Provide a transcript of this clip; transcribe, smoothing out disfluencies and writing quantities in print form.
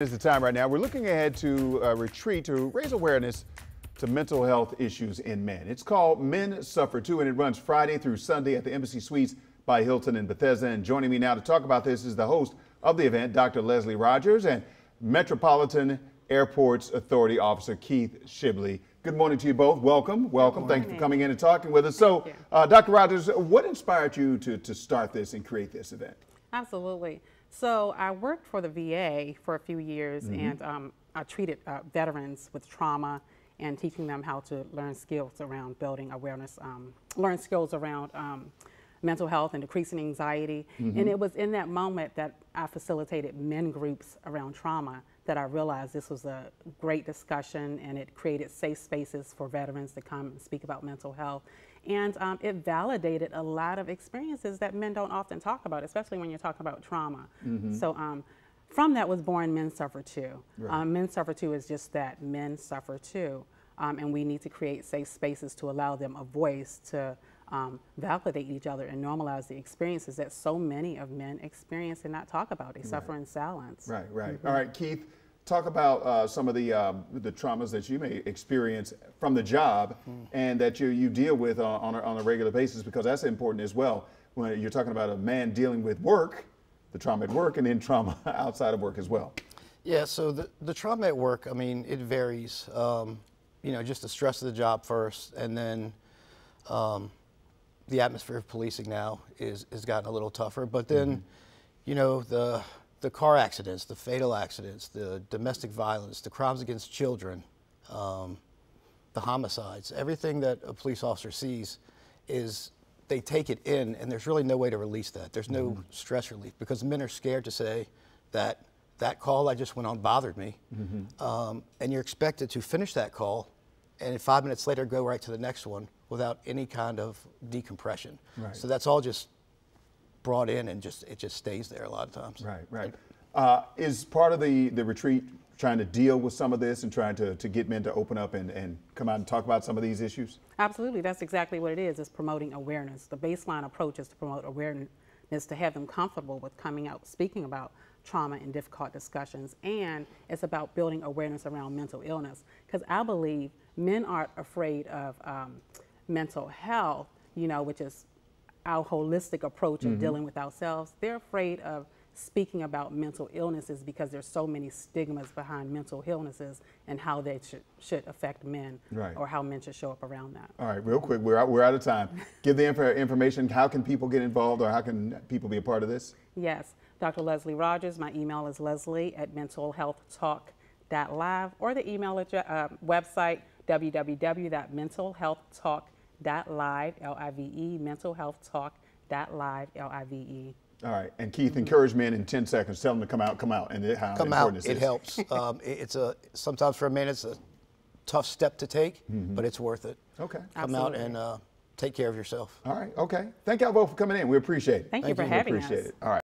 Is the time right now. We're looking ahead to a retreat to raise awareness to mental health issues in men. It's called Men Suffer Too, and it runs Friday through Sunday at the Embassy Suites by Hilton in Bethesda. And joining me now to talk about this is the host of the event, Dr. Leslie Rogers, and Metropolitan Airports Authority Officer Keith Shibley. Good morning to you both. Welcome. Welcome. Thank you for coming in and talking with us. So, Dr. Rogers, what inspired you to start this and create this event? Absolutely. So I worked for the VA for a few years, and I treated veterans with trauma and teaching them how to learn skills around building awareness, learn skills around mental health and decreasing anxiety. And it was in that moment that I facilitated men groups around trauma that I realized this was a great discussion, and it created safe spaces for veterans to come and speak about mental health. And it validated a lot of experiences that men don't often talk about, especially when you're talking about trauma. So from that was born Men Suffer Too. Right. Men Suffer Too is just that, men suffer too. And we need to create safe spaces to allow them a voice to validate each other and normalize the experiences that so many of men experience and not talk about. They suffer in silence. Right. All right, Keith, talk about some of the traumas that you may experience from the job and that you deal with on a regular basis, because that's important as well when you're talking about a man dealing with work, the trauma at work, and then trauma outside of work as well. Yeah, so the trauma at work, I mean, it varies. You know, just the stress of the job first, and then the atmosphere of policing now has gotten a little tougher. But then, you know, the car accidents, the fatal accidents, the domestic violence, the crimes against children, the homicides, everything that a police officer sees is they take it in, and there's really no way to release that. There's no stress relief, because men are scared to say that that call I just went on bothered me. And you're expected to finish that call and 5 minutes later go right to the next one without any kind of decompression. Right. So that's all just brought in, and it just stays there a lot of times. Right. Is part of the retreat trying to deal with some of this and trying to get men to open up and come out and talk about some of these issues? Absolutely, that's exactly what it is. It's promoting awareness. The baseline approach is to promote awareness, to have them comfortable with coming out, speaking about trauma and difficult discussions, and it's about building awareness around mental illness, because I believe men aren't afraid of mental health, you know, which is our holistic approach of dealing with ourselves. They're afraid of speaking about mental illnesses because there's so many stigmas behind mental illnesses and how they should affect men, or how men should show up around that. All right, real quick, we're out of time. Give the information. How can people get involved, or how can people be a part of this? Yes, Dr. Leslie Rogers. My email is leslie@mentalhealthtalk.live, or the email website www.mentalhealthtalk.live, L-I-V-E, mentalhealthtalk.live, L-I-V-E. All right, and Keith, encourage men in 10 seconds. Tell them to come out, and how come important out. this it helps. Sometimes for a man it's a tough step to take, but it's worth it. Okay. Come out and take care of yourself. All right. Okay. Thank y'all both for coming in. We appreciate it. Thank you for having us. Appreciate it. All right.